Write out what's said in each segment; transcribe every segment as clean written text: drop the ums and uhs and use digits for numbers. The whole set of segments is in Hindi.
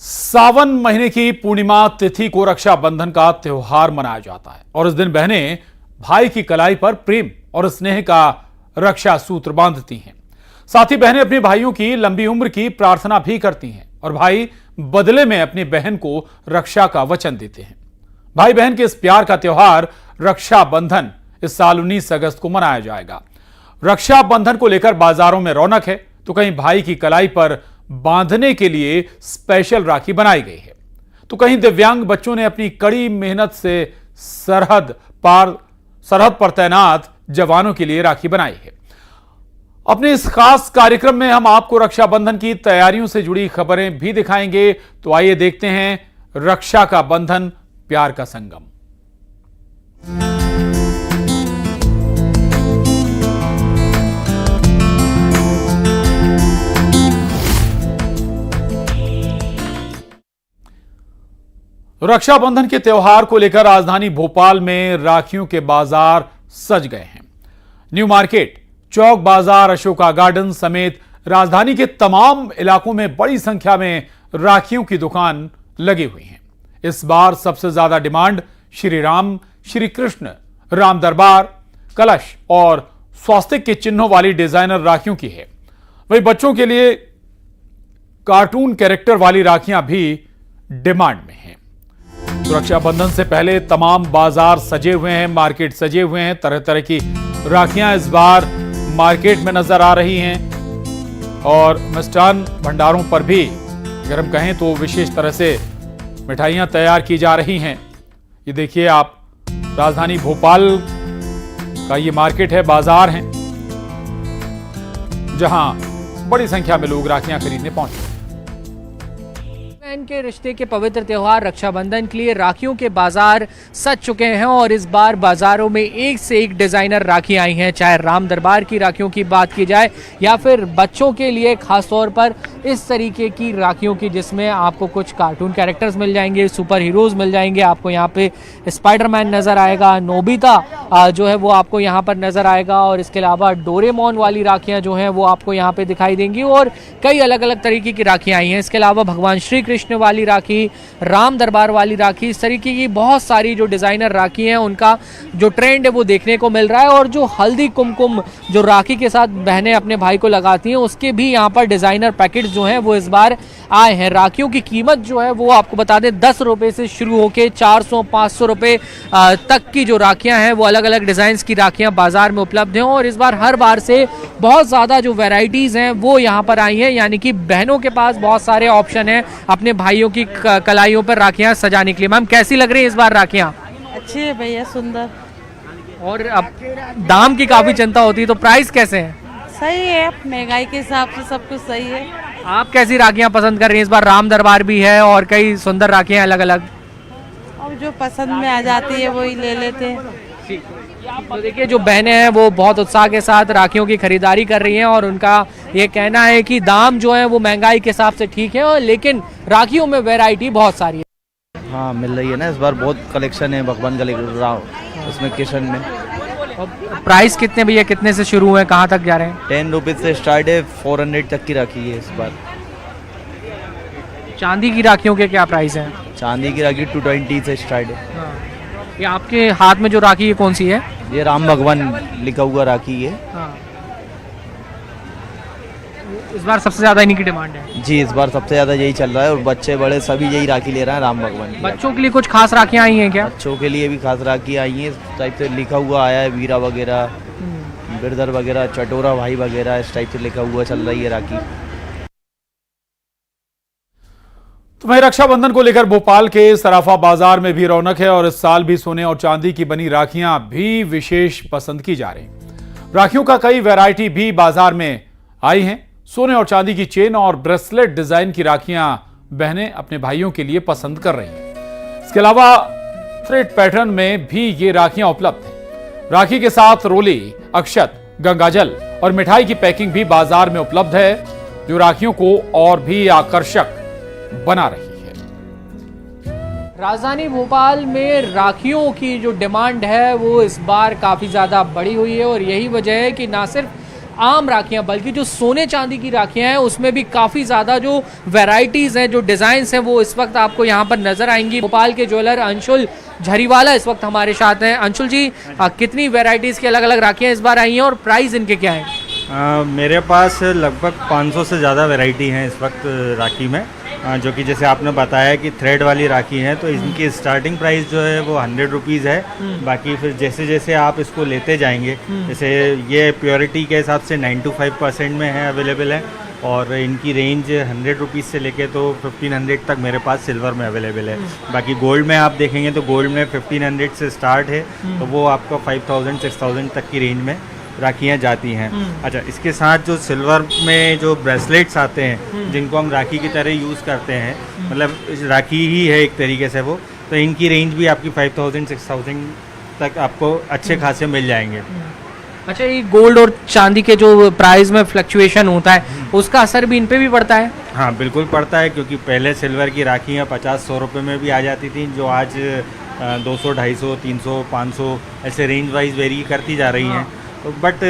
सावन महीने की पूर्णिमा तिथि को रक्षाबंधन का त्योहार मनाया जाता है और इस दिन बहनें भाई की कलाई पर प्रेम और स्नेह का रक्षा सूत्र बांधती हैं। साथ ही बहनें अपने भाइयों की लंबी उम्र की प्रार्थना भी करती हैं और भाई बदले में अपनी बहन को रक्षा का वचन देते हैं। भाई बहन के इस प्यार का त्योहार रक्षाबंधन इस साल 19 अगस्त को मनाया जाएगा। रक्षाबंधन को लेकर बाजारों में रौनक है तो कहीं भाई की कलाई पर बांधने के लिए स्पेशल राखी बनाई गई है तो कहीं दिव्यांग बच्चों ने अपनी कड़ी मेहनत से सरहद पर तैनात जवानों के लिए राखी बनाई है। अपने इस खास कार्यक्रम में हम आपको रक्षाबंधन की तैयारियों से जुड़ी खबरें भी दिखाएंगे। तो आइए देखते हैं रक्षा का बंधन, प्यार का संगम। रक्षाबंधन के त्योहार को लेकर राजधानी भोपाल में राखियों के बाजार सज गए हैं। न्यू मार्केट, चौक बाजार, अशोका गार्डन समेत राजधानी के तमाम इलाकों में बड़ी संख्या में राखियों की दुकान लगी हुई हैं। इस बार सबसे ज्यादा डिमांड श्री राम, श्री कृष्ण, राम दरबार, कलश और स्वास्तिक के चिन्हों वाली डिजाइनर राखियों की है। वहीं बच्चों के लिए कार्टून कैरेक्टर वाली राखियां भी डिमांड में हैं। रक्षाबंधन से पहले तमाम बाजार सजे हुए हैं, मार्केट सजे हुए हैं। तरह तरह की राखियां इस बार मार्केट में नजर आ रही हैं और मिष्ठान भंडारों पर भी अगर हम कहें तो विशेष तरह से मिठाइयां तैयार की जा रही हैं। ये देखिए आप, राजधानी भोपाल का ये मार्केट है, बाजार है जहां बड़ी संख्या में लोग राखियां खरीदने पहुंचे। बहन के रिश्ते के पवित्र त्योहार रक्षाबंधन के लिए राखियों के बाजार सज चुके हैं और इस बार बाजारों में एक से एक डिजाइनर राखी आई हैं। चाहे राम दरबार की राखियों की बात की जाए या फिर बच्चों के लिए खास तौर पर इस तरीके की राखियों की जिसमें आपको कुछ कार्टून कैरेक्टर्स मिल जाएंगे, सुपर हीरोज मिल जाएंगे। आपको यहाँ पे स्पाइडरमैन नजर आएगा, नोबिता जो है वो आपको यहाँ पर नजर आएगा और इसके अलावा डोरेमोन वाली राखियाँ जो हैं वो आपको यहाँ पे दिखाई देंगी और कई अलग अलग तरीके की राखियाँ आई हैं। इसके अलावा भगवान श्री कृष्ण वाली राखी, राम दरबार वाली राखी, इस तरीके की बहुत सारी जो डिजाइनर राखी हैं उनका जो ट्रेंड है वो देखने को मिल रहा है। और जो हल्दी कुमकुम जो राखी के साथ बहनें अपने भाई को लगाती हैं उसके भी यहाँ पर डिजाइनर पैकेट जो हैं वो इस बार आए हैं। राखियों की कीमत जो है वो आपको बता दें 10 रुपए से शुरू होकर 400-500 रुपए तक की जो राखियां हैं वो अलग अलग डिजाइन की राखियां बाजार में उपलब्ध हैं। और इस बार हर बार से बहुत ज्यादा जो वैरायटीज हैं वो यहाँ पर आई हैं, यानी कि बहनों के पास बहुत सारे ऑप्शन हैं अपने भाइयों की कलाइयों पर राखियां सजाने के लिए। मैम कैसी लग रही है इस बार राखियां? अच्छी है भैया, सुंदर। और अब दाम की काफी चिंता होती है तो प्राइस कैसे है? सही है, महंगाई के हिसाब से सब कुछ सही है। आप कैसी राखियां पसंद कर रही हैं? इस बार राम दरबार भी है और कई सुंदर राखियां अलग अलग। अब जो पसंद में आ जाती है वही ले लेते हैं। तो देखिए जो बहनें हैं वो बहुत उत्साह के साथ राखियों की खरीदारी कर रही हैं और उनका ये कहना है कि दाम जो है वो महंगाई के हिसाब से ठीक है और लेकिन राखियों में वैरायटी बहुत सारी है। हाँ मिल रही है ना, इस बार बहुत कलेक्शन है भगवान का उसमें किशन में। प्राइस कितने भैया, कितने से शुरू हुए, कहाँ तक जा रहे हैं? 10 रुपीज से स्टार्ट है, 400 तक की राखी है इस बार। चांदी की राखियों के क्या प्राइस हैं? चांदी की राखी 220 से स्टार्ट है। ये आपके हाथ में जो राखी है कौन सी है? ये राम भगवान लिखा हुआ राखी है। इस बार सबसे ज्यादा इन्हीं की डिमांड है जी, इस बार सबसे ज्यादा यही चल रहा है और बच्चे बड़े सभी यही राखी ले रहे हैं राम भगवान की। बच्चों के लिए कुछ खास राखियां आई हैं क्या? बच्चों के लिए भी खास राखी आई है, इस टाइप से लिखा हुआ आया है, वीरा वगैरह, बिरदर वगैरह, चटोरा भाई वगैरह, इस टाइप से लिखा हुआ चल रही है राखी। तो वहीं रक्षाबंधन को लेकर भोपाल के सराफा बाजार में भी रौनक है और इस साल भी सोने और चांदी की बनी राखियां भी विशेष पसंद की जा रही। राखियों का कई वैरायटी भी बाजार में आई हैं। सोने और चांदी की चेन और ब्रेसलेट डिजाइन की राखियां बहनें अपने भाइयों के लिए पसंद कर रही हैं। इसके अलावा थ्रेड पैटर्न में भी ये राखियां उपलब्ध हैं। राखी के साथ रोली, अक्षत, गंगाजल और मिठाई की पैकिंग भी बाजार में उपलब्ध है जो राखियों को और भी आकर्षक बना रही है। राजधानी भोपाल में राखियों की जो डिमांड है वो इस बार काफी ज्यादा बढ़ी हुई है और यही वजह है कि ना सिर्फ आम राखियां बल्कि जो सोने चांदी की राखियां हैं उसमें भी काफी ज्यादा जो वैरायटीज हैं, जो डिजाइन्स हैं, वो इस वक्त आपको यहाँ पर नजर आएंगी। भोपाल के ज्वेलर अंशुल झरीवाला इस वक्त हमारे साथ हैं। अंशुल जी, कितनी वैरायटीज की अलग अलग राखियां इस बार आई हैं और प्राइस इनके क्या हैं? मेरे पास लगभग 500 से ज़्यादा वैरायटी हैं इस वक्त राखी में, जो कि जैसे आपने बताया कि थ्रेड वाली राखी है तो इनकी स्टार्टिंग प्राइस जो है वो 100 रुपीज़ है। बाकी फिर जैसे जैसे आप इसको लेते जाएंगे, जैसे ये प्योरिटी के हिसाब से 95% में है, अवेलेबल है। और इनकी रेंज 100 रुपीज़ से लेके तो 1500 तक मेरे पास सिल्वर में अवेलेबल है। बाकी गोल्ड में आप देखेंगे तो गोल्ड में 1500 से स्टार्ट है, तो वो आपको 5000 6000 तक की रेंज में राखियाँ जाती हैं। अच्छा, इसके साथ जो सिल्वर में जो ब्रेसलेट्स आते हैं जिनको हम राखी की तरह यूज़ करते हैं, मतलब राखी ही है एक तरीके से वो, तो इनकी रेंज भी आपकी 5000 6000 तक आपको अच्छे खासे मिल जाएंगे। अच्छा, ये गोल्ड और चांदी के जो प्राइस में फ्लक्चुएशन होता है उसका असर भी इन पे भी पड़ता है? हाँ, बिल्कुल पड़ता है, क्योंकि पहले सिल्वर की राखियाँ 50-100 रुपये में भी आ जाती थी, जो आज 200 250 300 500 ऐसे रेंज वाइज वेरी करती जा रही हैं। तो बट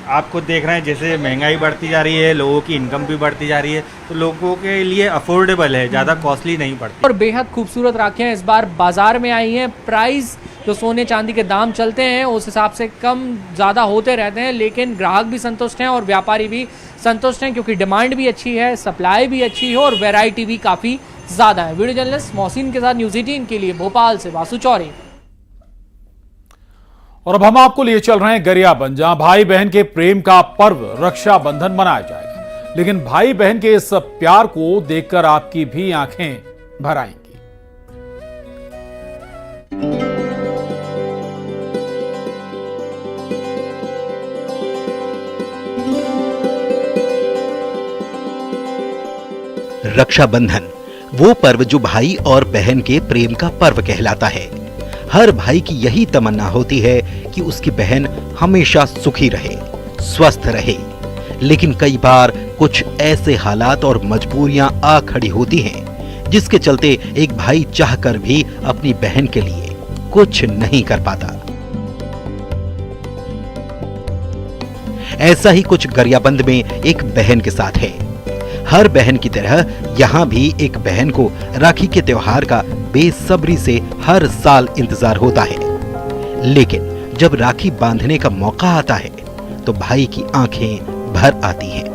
आपको देख रहे हैं जैसे महंगाई बढ़ती जा रही है, लोगों की इनकम भी बढ़ती जा रही है, तो लोगों के लिए अफोर्डेबल है, ज़्यादा कॉस्टली नहीं पड़ती। और बेहद खूबसूरत राखियां इस बार बाजार में आई हैं। प्राइस जो सोने चांदी के दाम चलते हैं उस हिसाब से कम ज़्यादा होते रहते हैं, लेकिन ग्राहक भी संतुष्ट हैं और व्यापारी भी संतुष्ट हैं, क्योंकि डिमांड भी अच्छी है, सप्लाई भी अच्छी है और वैरायटी भी काफ़ी ज़्यादा है। वीडियो जर्नलिस्ट मोहसिन के साथ न्यूज़ 18 के लिए भोपाल से वासु चौरे। और अब हम आपको लिए चल रहे हैं गरियाबंद, जहां भाई बहन के प्रेम का पर्व रक्षाबंधन मनाया जाएगा। लेकिन भाई बहन के इस प्यार को देखकर आपकी भी आंखें भर आएंगी। रक्षाबंधन वो पर्व जो भाई और बहन के प्रेम का पर्व कहलाता है। हर भाई की यही तमन्ना होती है कि उसकी बहन हमेशा सुखी रहे, स्वस्थ रहे। लेकिन कई बार कुछ ऐसे हालात और मजबूरियां आ खड़ी होती हैं जिसके चलते एक भाई चाहकर भी अपनी बहन के लिए कुछ नहीं कर पाता। ऐसा ही कुछ गरियाबंद में एक बहन के साथ है। हर बहन की तरह यहाँ भी एक बहन को राखी के त्योहार का बेसब्री से हर साल इंतजार होता है। लेकिन जब राखी बांधने का मौका आता है तो भाई की आंखें भर आती हैं।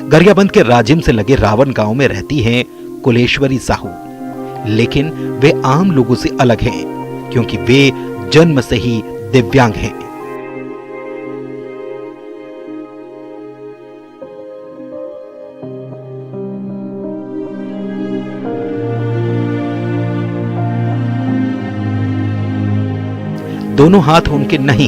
गरियाबंद के राजिम से लगे रावण गांव में रहती हैं कुलेश्वरी साहू। लेकिन वे आम लोगों से अलग हैं, क्योंकि वे जन्म से ही दिव्यांग हैं। दोनों हाथ उनके नहीं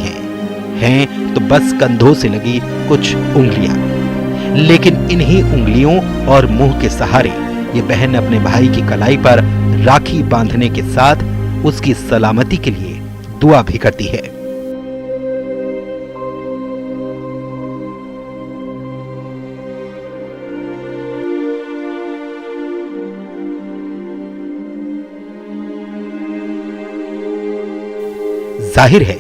हैं तो बस कंधों से लगी कुछ उंगलियां। लेकिन इन्हीं उंगलियों और मुंह के सहारे ये बहन अपने भाई की कलाई पर राखी बांधने के साथ उसकी सलामती के लिए दुआ भी करती है। जाहिर है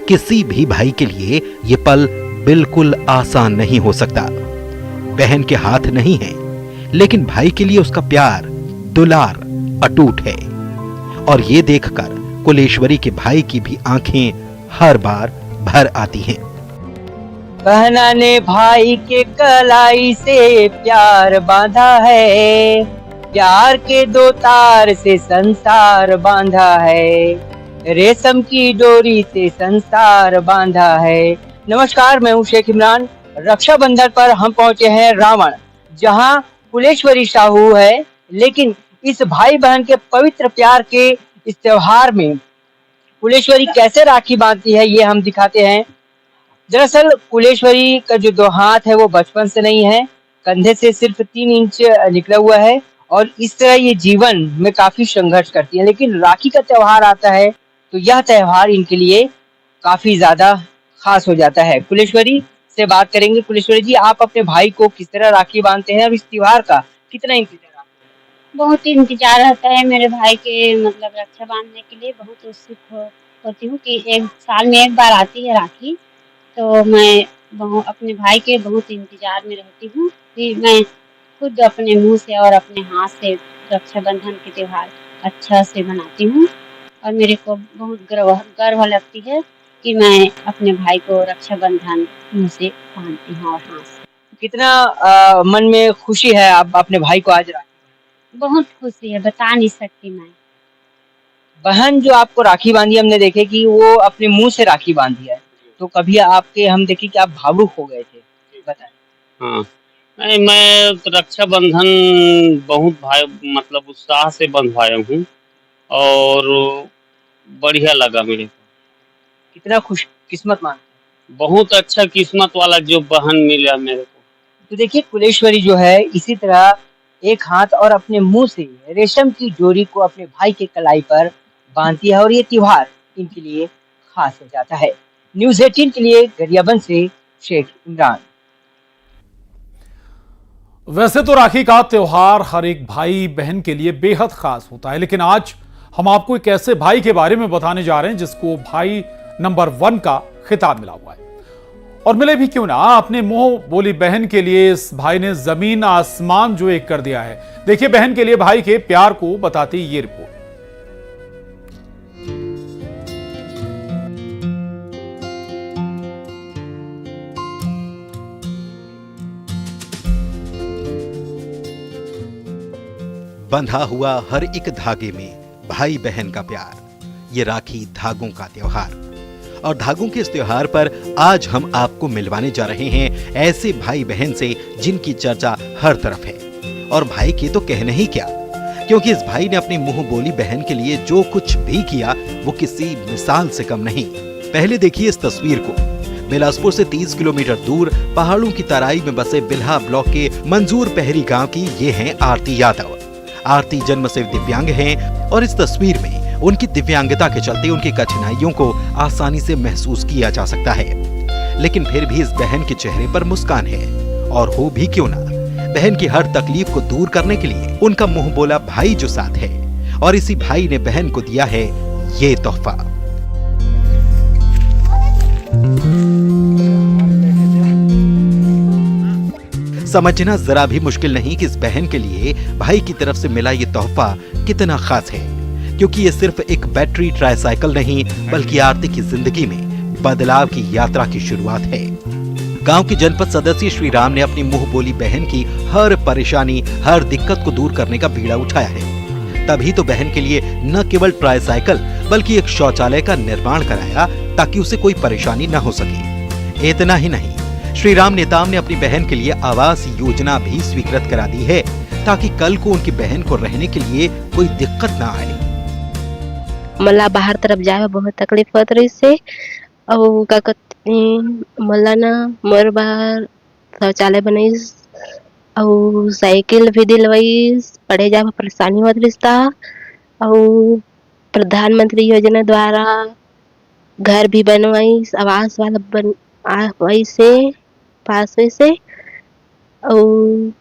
किसी भी भाई के लिए ये पल बिल्कुल आसान नहीं हो सकता। बहन के हाथ नहीं है, लेकिन भाई के लिए उसका प्यार दुलार अटूट है। और ये देखकर कुलेश्वरी के भाई की भी आंखें हर बार भर आती हैं। बहना ने भाई के कलाई से प्यार बांधा है, प्यार के दो तार से संसार बांधा है, रेशम की डोरी से संसार बांधा है। नमस्कार, मैं हूँ शेख इमरान। रक्षाबंधन पर हम पहुँचे हैं रावण, जहाँ कुलेश्वरी साहू है। लेकिन इस भाई बहन के पवित्र प्यार के इस त्योहार में कुलेश्वरी कैसे राखी बांधती है ये हम दिखाते हैं। दरअसल कुलेश्वरी का जो दो हाथ है वो बचपन से नहीं है, कंधे से सिर्फ 3 इंच निकला हुआ है और इस तरह ये जीवन में काफी संघर्ष करती है। लेकिन राखी का त्योहार आता है तो यह त्योहार इनके लिए काफी ज्यादा खास हो जाता है। कुलेश्वरी से बात करेंगे। कुलेश्वरी जी, आप अपने भाई को किस तरह राखी बांधते हैं और इस त्योहार का कितना इंतजार? बहुत इंतजार रहता है मेरे भाई के मतलब रक्षा बांधने के लिए। बहुत उत्सुक होती हूँ कि एक साल में एक बार आती है राखी, तो मैं अपने भाई के बहुत इंतजार में रहती हूँ कि मैं खुद अपने मुंह से और अपने हाथ से रक्षाबंधन के त्योहार अच्छा से मनाती हूँ। और मेरे को बहुत गर्व लगती है कि मैं अपने भाई को रक्षाबंधन मुंह से बांधती हूँ और हाथ से। कितना मन में खुशी है आप अपने भाई को आज राखी। बहुत खुशी है, बता नहीं सकती मैं। बहन जो आपको राखी बांधी हमने देखे कि वो अपने मुंह से राखी बांधी है, तो कभी आपके हम देखे कि आप भावुक हो गए थे, बताएं। हाँ, नहीं मैं रक्षाबंधन बहुत भाई मतलब उत्साह से बंधवाया हूँ और बढ़िया लगा मेरे को। कितना खुश किस्मत मान। बहुत अच्छा किस्मत वाला जो बहन मिला मेरे को। तो देखिए कुलेश्वरी जो है इसी तरह एक हाथ और अपने मुंह से रेशम की डोरी को अपने भाई के कलाई पर बांधती है और ये त्योहार इनके लिए खास हो जाता है। न्यूज़ 18 के लिए गरियाबंद से शेख इमरान। वैसे तो राखी का त्योहार हर एक भाई बहन के लिए बेहद खास होता है, लेकिन आज हम आपको एक ऐसे भाई के बारे में बताने जा रहे हैं जिसको भाई नंबर 1 का खिताब मिला हुआ है। और मिले भी क्यों ना, अपने मुंह बोली बहन के लिए इस भाई ने जमीन आसमान जो एक कर दिया है। देखिए बहन के लिए भाई के प्यार को बताती ये रिपोर्ट। बंधा हुआ हर एक धागे में भाई बहन का प्यार, ये राखी धागों का त्योहार। और धागों के इस त्योहार पर आज हम आपको मिलवाने जा रहे हैं ऐसे भाई बहन से जिनकी चर्चा हर तरफ है। और भाई के तो कहने ही क्या, क्योंकि इस भाई ने अपनी मुंह बोली बहन के लिए जो कुछ भी किया वो किसी मिसाल से कम नहीं। पहले देखिए इस तस्वीर को। बिलासपुर से 30 किलोमीटर दूर पहाड़ों की तराई में बसे बिल्हा ब्लॉक के मंजूर पहरी गांव की ये हैं आरती यादव। आरती जन्म से दिव्यांग हैं और इस तस्वीर में उनकी दिव्यांगता के चलते उनकी कठिनाइयों को आसानी से महसूस किया जा सकता है, लेकिन फिर भी इस बहन के चेहरे पर मुस्कान है। और हो भी क्यों ना, बहन की हर तकलीफ को दूर करने के लिए उनका मुंह बोला भाई जो साथ है, और इसी भाई ने बहन को दिया है ये तोहफा। समझना जरा भी मुश्किल नहीं कि इस बहन के लिए भाई की तरफ से मिला ये तोहफा कितना खास है, क्योंकि ये सिर्फ एक बैटरी ट्राइसाइकिल नहीं बल्कि आरती की जिंदगी में बदलाव की यात्रा की शुरुआत है। गांव के जनपद सदस्य श्री राम ने अपनी मुंह बोली बहन की हर परेशानी, हर दिक्कत को दूर करने का बीड़ा उठाया है। तभी तो बहन के लिए न केवल ट्राइसाइकिल बल्कि एक शौचालय का निर्माण कराया ताकि उसे कोई परेशानी न हो सके। इतना ही नहीं, श्री राम नेताम ने अपनी बहन के लिए आवास योजना भी स्वीकृत करा दी है ताकि कल को उनकी बहन को रहने के लिए कोई दिक्कत ना आए। मला बाहर तरफ जाए बहुत तकलीफ होत रही से और का मला ना मोर बाहर शौचालय बनईस और साइकिल भी दिलवाईस, पढ़े जाए परेशानी होत रही और प्रधानमंत्री योजना द्वारा घर भी बनवाईस, आवास वाला बन वैसे पास वैसे और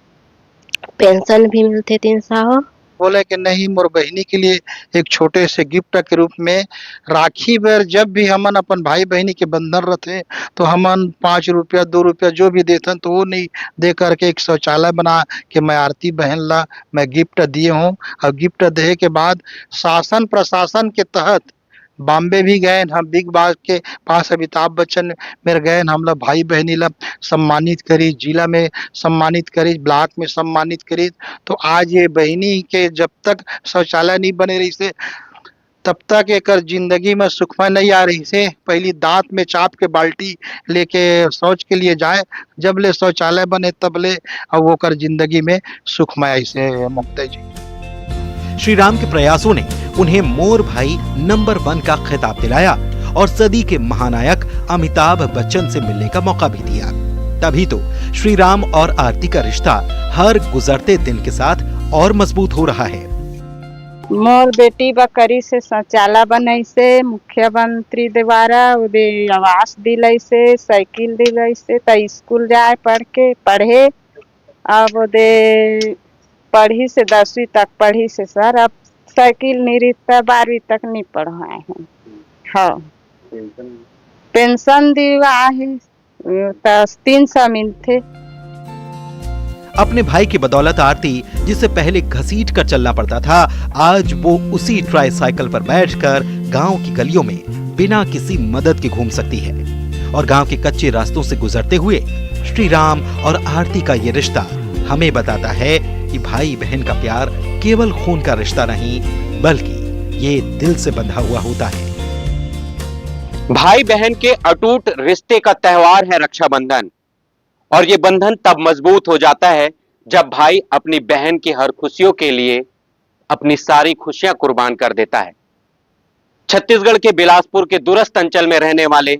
पेंशन भी मिलते 300। बोले कि नहीं, मोर बहनी के लिए एक छोटे से गिफ्ट के रूप में राखी पर जब भी हमन अपन भाई बहनी के बंधन रहते तो हमन 5 रुपया 2 रुपया जो भी देते तो वो नहीं दे करके एक शौचालय बना के मैं आरती बहन ला मैं गिफ्ट दिए हूँ। और गिफ्ट देने के बाद शासन प्रशासन के तहत बॉम्बे भी गए, हम बिग बास के पास अमिताभ बच्चन मेरे गए, हम लोग भाई बहनी ला सम्मानित करी, जिला में सम्मानित करी, ब्लॉक में सम्मानित करी। तो आज ये बहनी के जब तक शौचालय नहीं बने रही से तब तक एक जिंदगी में सुखमय नहीं आ रही से। पहली दांत में चाप के बाल्टी लेके शौच के लिए जाए, जब ले शौचालय बने तब ले और वो कर जिंदगी में सुखमय से मुक्ता जी। श्री राम के प्रयासों ने उन्हें मोर भाई नंबर 1 का खिताब दिलाया और सदी के महानायक अमिताभ बच्चन से मिलने का मौका भी दिया। तभी तो श्री राम और आरती का रिश्ता हर गुजरते दिन के साथ और मजबूत हो रहा है। मोर बेटी बकरी से शौचालय बनई से, मुख्यमंत्री द्वारा उदे आवास दिलाई से, साइकिल दिलाई से, तो स्कूल जाए पढ़े अब उदे पढ़ी से 10वीं तक पढ़ी से सर, अब साइकिल नहीं रहता, 12वीं तक नहीं पढ़ाए हैं। हाँ, पेंशन दिवा है 300 मिलते। अपने भाई की बदौलत आरती, जिसे पहले घसीट कर चलना पड़ता था, आज वो उसी ट्राईसाइकिल पर बैठकर गांव की गलियों में बिना किसी मदद के घूम सकती है। और गांव के कच्चे रास्तों से गुजरते हुए श्री राम और आरती का ये रिश्ता हमें बताता है कि भाई बहन का प्यार केवल खून का रिश्ता नहीं, बल्कि ये दिल से बंधा हुआ होता है। भाई बहन के अटूट रिश्ते का त्योहार है रक्षाबंधन, और ये बंधन तब मजबूत हो जाता है जब भाई अपनी बहन की हर खुशियों के लिए अपनी सारी खुशियां कुर्बान कर देता है। छत्तीसगढ़ के बिलासपुर के दूरस्थ अंचल में रहने वाले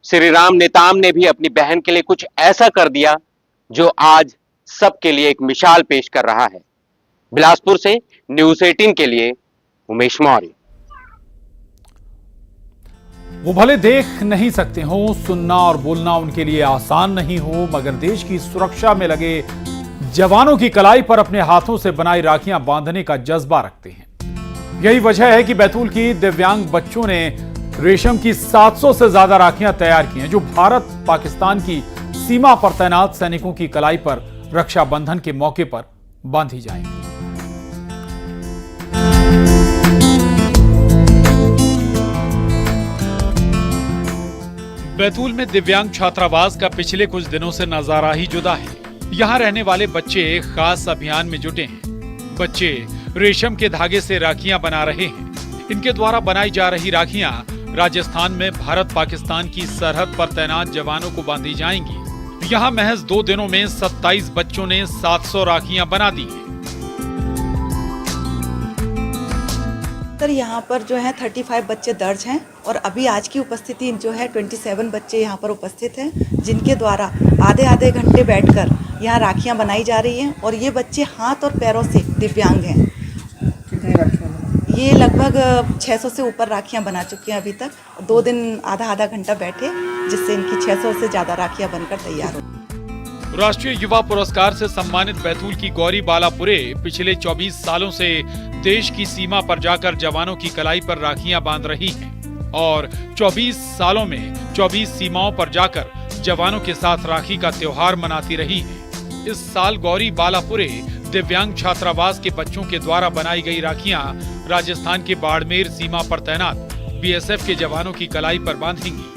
श्री राम नेताम ने भी अपनी बहन के लिए कुछ ऐसा कर दिया जो आज सबके लिए एक मिसाल पेश कर रहा है। बिलासपुर से न्यूज़ 18 के लिए उमेश मौर्य। वो भले देख नहीं सकते हो, सुनना और बोलना उनके लिए आसान नहीं हो, मगर देश की सुरक्षा में लगे जवानों की कलाई पर अपने हाथों से बनाई राखियां बांधने का जज्बा रखते हैं। यही वजह है कि बैतूल की दिव्यांग बच्चों ने रेशम की 700 से ज्यादा राखियां तैयार की हैं, जो भारत पाकिस्तान की सीमा पर तैनात सैनिकों की कलाई पर रक्षाबंधन के मौके पर बांधी जाएंगी। बैतूल में दिव्यांग छात्रावास का पिछले कुछ दिनों से नजारा ही जुदा है। यहाँ रहने वाले बच्चे एक खास अभियान में जुटे हैं। बच्चे रेशम के धागे से राखियां बना रहे हैं। इनके द्वारा बनाई जा रही राखियां राजस्थान में भारत पाकिस्तान की सरहद पर तैनात जवानों को बांधी जाएंगी। यहाँ महज 2 दिनों में 27 बच्चों ने 700 राखियां बना दी हैं। सर यहाँ पर जो है 35 बच्चे दर्ज हैं, और अभी आज की उपस्थिति जो है 27 बच्चे यहाँ पर उपस्थित हैं, जिनके द्वारा आधे घंटे बैठकर यहाँ राखियाँ बनाई जा रही हैं। और ये बच्चे हाथ और पैरों से दिव्यांग हैं। कितनी राखियाँ? ये लगभग 600 से ऊपर राखियाँ बना चुकी हैं अभी तक। 2 दिन आधा घंटा बैठे, जिससे इनकी 600 से ज़्यादा राखियाँ बनकर तैयार हो। राष्ट्रीय युवा पुरस्कार से सम्मानित बैतूल की गौरी बालापुरे पिछले 24 सालों से देश की सीमा पर जाकर जवानों की कलाई पर राखियां बांध रही हैं और 24 सालों में 24 सीमाओं पर जाकर जवानों के साथ राखी का त्योहार मनाती रही हैं। इस साल गौरी बालापुरे दिव्यांग छात्रावास के बच्चों के द्वारा बनाई गई राखियां राजस्थान के बाड़मेर सीमा पर तैनात बीएसएफ के जवानों की कलाई पर बांधेंगी।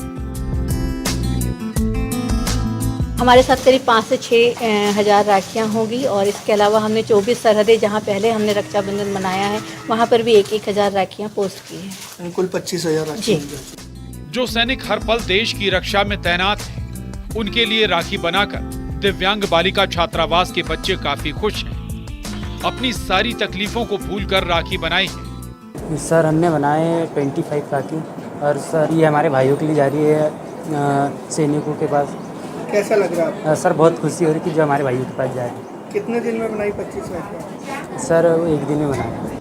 हमारे साथ करीब 5 से 6 हज़ार राखियाँ होगी, और इसके अलावा हमने 24 सरहदें जहाँ पहले हमने रक्षाबंधन मनाया है वहाँ पर भी 1-1 हज़ार राखियाँ पोस्ट की हैं। कुल 25,000 राखियाँ। जो सैनिक हर पल देश की रक्षा में तैनात हैं, उनके लिए राखी बनाकर दिव्यांग बालिका छात्रावास के बच्चे काफी खुश हैं। अपनी सारी तकलीफों को भूलकर राखी बनाई है। सर हमने बनाए 25 राखी, और सर ये हमारे भाइयों के लिए जा रही है सैनिकों के पास। कैसा लग रहा है? सर बहुत खुशी हो रही थी जो हमारे भाइयों के पास जा रही है। कितने दिन में बनाई 25 राखियाँ? सर 1 दिन में बनाया।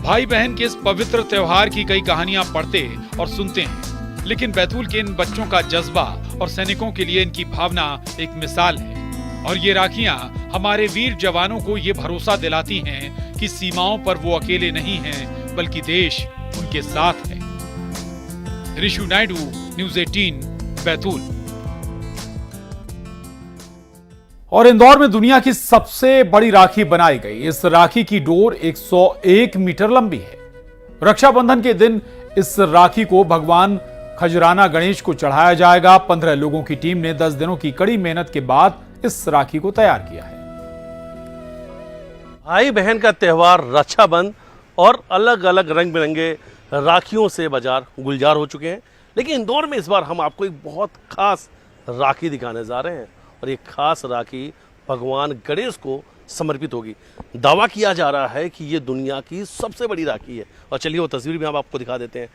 भाई बहन के इस पवित्र त्योहार की कई कहानियां पढ़ते और सुनते हैं, लेकिन बैतूल के इन बच्चों का जज्बा और सैनिकों के लिए इनकी भावना एक मिसाल है। और ये राखियां हमारे वीर जवानों को ये भरोसा दिलाती हैं कि सीमाओं पर वो अकेले नहीं हैं, बल्कि देश उनके साथ है। ऋषु नायडू, न्यूज़ 18, बैतूल। और इंदौर में दुनिया की सबसे बड़ी राखी बनाई गई। इस राखी की डोर 101 मीटर लंबी है। रक्षाबंधन के दिन इस राखी को भगवान खजराना गणेश को चढ़ाया जाएगा। 15 लोगों की टीम ने 10 दिनों की कड़ी मेहनत के बाद इस राखी को तैयार किया है। भाई बहन का त्योहार रक्षाबंधन और अलग अलग रंग बिरंगे राखियों से बाजार गुलजार हो चुके हैं, लेकिन इंदौर में इस बार हम आपको एक बहुत खास राखी दिखाने जा रहे हैं। और ये खास राखी भगवान गणेश को समर्पित होगी। दावा किया जा रहा है कि ये दुनिया की सबसे बड़ी राखी है। और चलिए वो तस्वीर भी हम आपको दिखा देते हैं।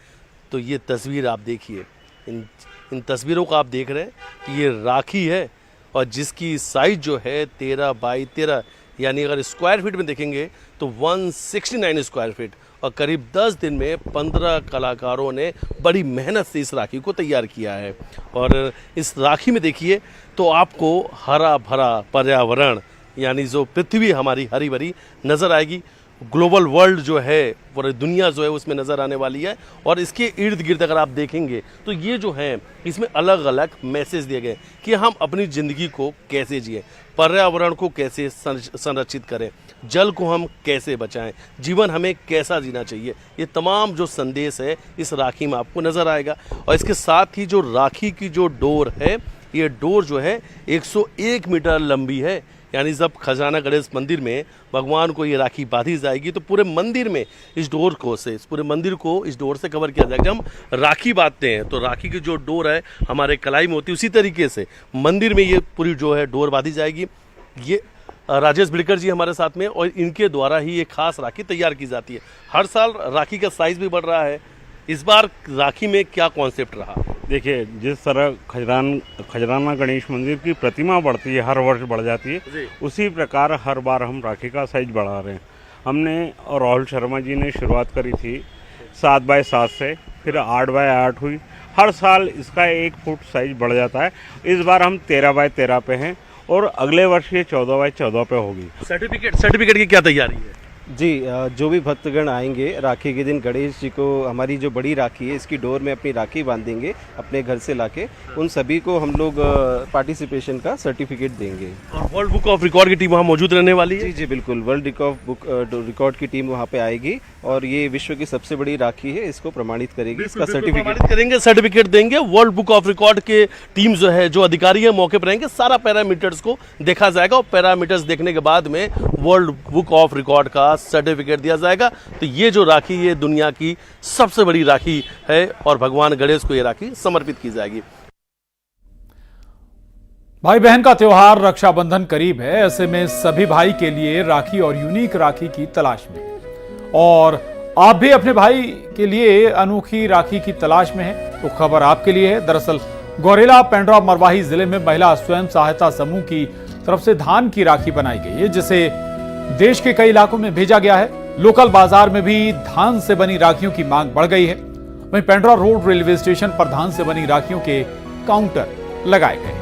तो ये तस्वीर आप देखिए, इन तस्वीरों को आप देख रहे हैं कि ये राखी है, और जिसकी साइज जो है 13 बाई 13, यानी अगर स्क्वायर फीट में देखेंगे तो 169 स्क्वायर फीट। और करीब 10 दिन में 15 कलाकारों ने बड़ी मेहनत से इस राखी को तैयार किया है। और इस राखी में देखिए तो आपको हरा भरा पर्यावरण यानी जो पृथ्वी हमारी हरी भरी नज़र आएगी, ग्लोबल वर्ल्ड जो है, पूरी दुनिया जो है उसमें नज़र आने वाली है। और इसके इर्द गिर्द अगर आप देखेंगे तो ये जो है इसमें अलग अलग मैसेज दिए गए कि हम अपनी ज़िंदगी को कैसे जिए, पर्यावरण को कैसे संरक्षित करें, जल को हम कैसे बचाएं, जीवन हमें कैसा जीना चाहिए, ये तमाम जो संदेश है इस राखी में आपको नज़र आएगा। और इसके साथ ही जो राखी की जो डोर है, ये डोर जो है 101 मीटर लंबी है। यानी जब खजाना गणेश मंदिर में भगवान को ये राखी बांधी जाएगी तो पूरे मंदिर में इस डोर को से पूरे मंदिर को इस डोर से कवर किया जाएगा। जब हम राखी बांधते हैं तो राखी की जो डोर है हमारे कलाई में होती है, उसी तरीके से मंदिर में ये पूरी जो है डोर बांधी जाएगी। ये राजेश बिड़कर जी हमारे साथ में, और इनके द्वारा ही ये खास राखी तैयार की जाती है। हर साल राखी का साइज़ भी बढ़ रहा है, इस बार राखी में क्या कॉन्सेप्ट रहा? देखिए, जिस तरह खजराना गणेश मंदिर की प्रतिमा बढ़ती है, हर वर्ष बढ़ जाती है, उसी प्रकार हर बार हम राखी का साइज बढ़ा रहे हैं। हमने और राहुल शर्मा जी ने शुरुआत करी थी 7 बाय 7 से, फिर 8 बाय 8 हुई। हर साल इसका 1 फुट साइज बढ़ जाता है। इस बार हम 13 बाय 13 पे हैं और अगले वर्ष ये 14 बाय 14 पे होगी। सर्टिफिकेट की क्या तैयारी है? जी, जो भी भक्तगण आएंगे राखी के दिन गणेश जी को हमारी जो बड़ी राखी है इसकी डोर में अपनी राखी बांधेंगे अपने घर से लाके, उन सभी को हम लोग पार्टिसिपेशन का सर्टिफिकेट देंगे। और वर्ल्ड बुक ऑफ रिकॉर्ड की टीम वहाँ मौजूद रहने वाली है? जी जी बिल्कुल, वर्ल्ड बुक रिकॉर्ड की टीम वहाँ पे आएगी और ये विश्व की सबसे बड़ी राखी है, इसको प्रमाणित करेगी, इसका सर्टिफिकेट करेंगे, सर्टिफिकेट देंगे। वर्ल्ड बुक ऑफ रिकॉर्ड के टीम जो है, जो अधिकारी है मौके पर रहेंगे, सारा पैरामीटर्स को देखा जाएगा और पैरामीटर्स देखने के बाद में वर्ल्ड बुक ऑफ रिकॉर्ड का सर्टिफिकेट दिया जाएगा। तो ये जो राखी ये दुनिया की सबसे बड़ी राखी है और भगवान गणेश को ये राखी समर्पित की जाएगी। भाई बहन का त्योहार रक्षाबंधन करीब है, ऐसे में सभी भाई के लिए राखी और यूनिक राखी की तलाश में हैं। और आप भी अपने भाई के लिए अनोखी राखी की तलाश में हैं तो खबर आपके लिए है। दरअसल गौरेला पेंड्रा मरवाही जिले में महिला स्वयं सहायता समूह की तरफ से धान की राखी बनाई गई है, जिसे देश के कई इलाकों में भेजा गया है। लोकल बाजार में भी धान से बनी राखियों की मांग बढ़ गई है। वहीं पेंड्रा रोड रेलवे स्टेशन पर धान से बनी राखियों के काउंटर लगाए गए।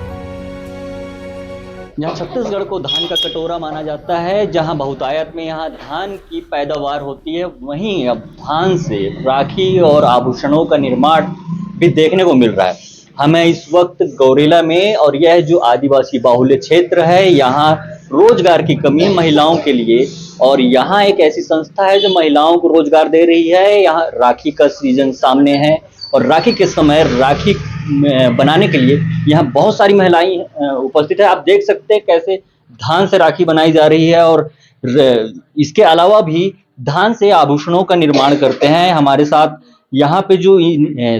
यहाँ छत्तीसगढ़ को धान का कटोरा माना जाता है, जहाँ बहुतायत में यहाँ धान की पैदावार होती है, वहीं अब धान से राखी और आभूषणों का निर्माण भी देखने को मिल रहा है। हमें इस वक्त गौरेला में, और यह जो आदिवासी बाहुल्य क्षेत्र है, यहाँ रोजगार की कमी है महिलाओं के लिए, और यहाँ एक ऐसी संस्था है जो महिलाओं को रोजगार दे रही है। यहाँ राखी का सीजन सामने है और राखी के समय राखी बनाने के लिए यहाँ बहुत सारी महिलाएं उपस्थित है। आप देख सकते हैं कैसे धान से राखी बनाई जा रही है और इसके अलावा भी धान से आभूषणों का निर्माण करते हैं। हमारे साथ यहाँ पे जो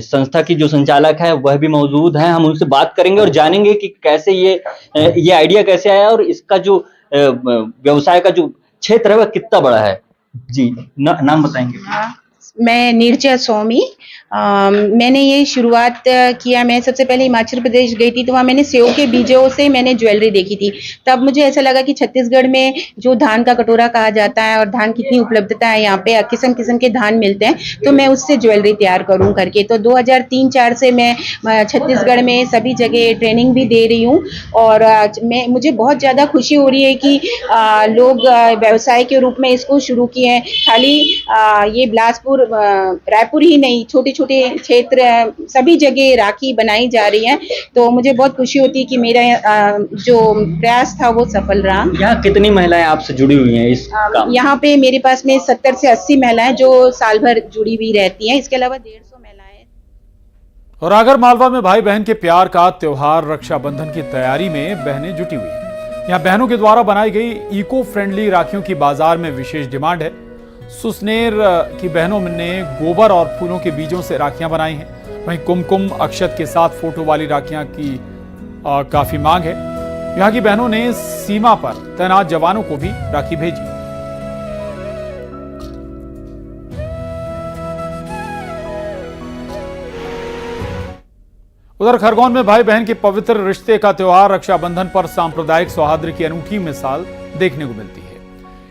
संस्था की जो संचालक है वह भी मौजूद हैं, हम उनसे बात करेंगे और जानेंगे कि कैसे ये आइडिया कैसे आया और इसका जो व्यवसाय का जो क्षेत्र है वह कितना बड़ा है। जी, नाम बताएंगे? मैं नीरजा स्वामी। मैंने ये शुरुआत किया, मैं सबसे पहले हिमाचल प्रदेश गई थी तो वहाँ मैंने सेव के बीजों से मैंने ज्वेलरी देखी थी। तब मुझे ऐसा लगा कि छत्तीसगढ़ में जो धान का कटोरा कहा जाता है और धान कितनी उपलब्धता है, यहाँ पे किस्म किस्म के धान मिलते हैं, तो मैं उससे ज्वेलरी तैयार करूँ करके। तो 2003-04 से मैं छत्तीसगढ़ में सभी जगह ट्रेनिंग भी दे रही हूँ और मुझे बहुत ज़्यादा खुशी हो रही है कि लोग व्यवसाय के रूप में इसको शुरू किए हैं। खाली ये बिलासपुर रायपुर ही नहीं, छोटे छोटे क्षेत्र सभी जगह राखी बनाई जा रही है, तो मुझे बहुत खुशी होती है कि मेरा जो प्रयास था वो सफल रहा। यहाँ कितनी महिलाएं आपसे जुड़ी हुई हैं इस काम? यहाँ पे मेरे पास में 70 से 80 महिलाएं जो साल भर जुड़ी हुई रहती हैं। इसके अलावा 150 महिलाएं। और आगर मालवा में भाई बहन के प्यार का त्योहार रक्षाबंधन की तैयारी में बहनें जुटी हुई हैं। यहाँ बहनों के द्वारा बनाई गई इको फ्रेंडली राखियों की बाजार में विशेष डिमांड है। सुसनेर की बहनों ने गोबर और फूलों के बीजों से राखियां बनाई हैं। वहीं कुमकुम अक्षत के साथ फोटो वाली राखियां की काफी मांग है। यहां की बहनों ने सीमा पर तैनात जवानों को भी राखी भेजी। उधर खरगोन में भाई बहन के पवित्र रिश्ते का त्योहार रक्षाबंधन पर सांप्रदायिक सौहार्द की अनूठी मिसाल देखने को मिलती है।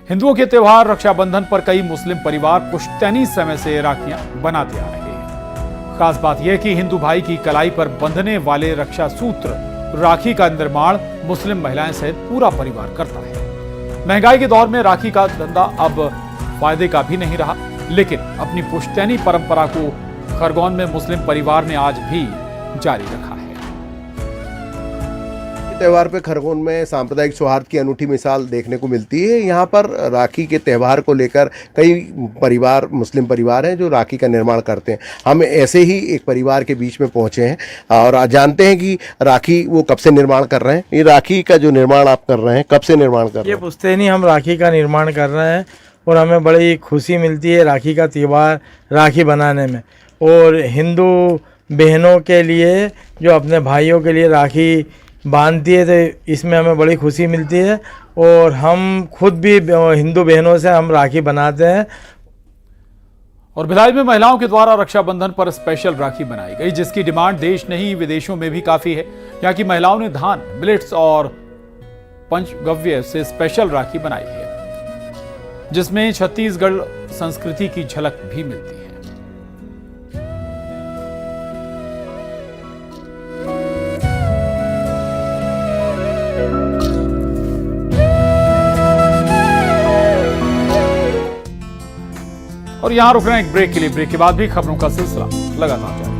हिंदुओं के त्योहार रक्षाबंधन पर कई मुस्लिम परिवार पुश्तैनी समय से राखियां बनाते आ रहे हैं। खास बात यह कि हिंदू भाई की कलाई पर बंधने वाले रक्षा सूत्र राखी का निर्माण मुस्लिम महिलाएं सहित पूरा परिवार करता है। महंगाई के दौर में राखी का धंधा अब फायदे का भी नहीं रहा, लेकिन अपनी पुश्तैनी परंपरा को खरगोन में मुस्लिम परिवार ने आज भी जारी रखा है। त्योहार पे खरगोन में सांप्रदायिक सौहार्द की अनूठी मिसाल देखने को मिलती है। यहाँ पर राखी के त्यौहार को लेकर कई परिवार, मुस्लिम परिवार हैं जो राखी का निर्माण करते हैं। हम ऐसे ही एक परिवार के बीच में पहुँचे हैं और जानते हैं कि राखी वो कब से निर्माण कर रहे हैं। ये राखी का जो निर्माण आप कर रहे हैं, कब से निर्माण कर रहे हैं? ये पुश्तैनी हम राखी का निर्माण कर रहे हैं और हमें बड़ी खुशी मिलती है राखी का त्यौहार राखी बनाने में। और हिंदू बहनों के लिए जो अपने भाइयों के लिए राखी बांधती है तो इसमें हमें बड़ी खुशी मिलती है और हम खुद भी हिंदू बहनों से हम राखी बनाते हैं। और भिलाई में महिलाओं के द्वारा रक्षाबंधन पर स्पेशल राखी बनाई गई, जिसकी डिमांड देश नहीं विदेशों में भी काफी है। यहाँ की महिलाओं ने धान, मिलेट्स और पंचगव्य से स्पेशल राखी बनाई है, जिसमें छत्तीसगढ़ संस्कृति की झलक भी मिलती है। और यहां रुक रहे हैं एक ब्रेक के लिए। ब्रेक के बाद भी खबरों का सिलसिला लगातार जारी।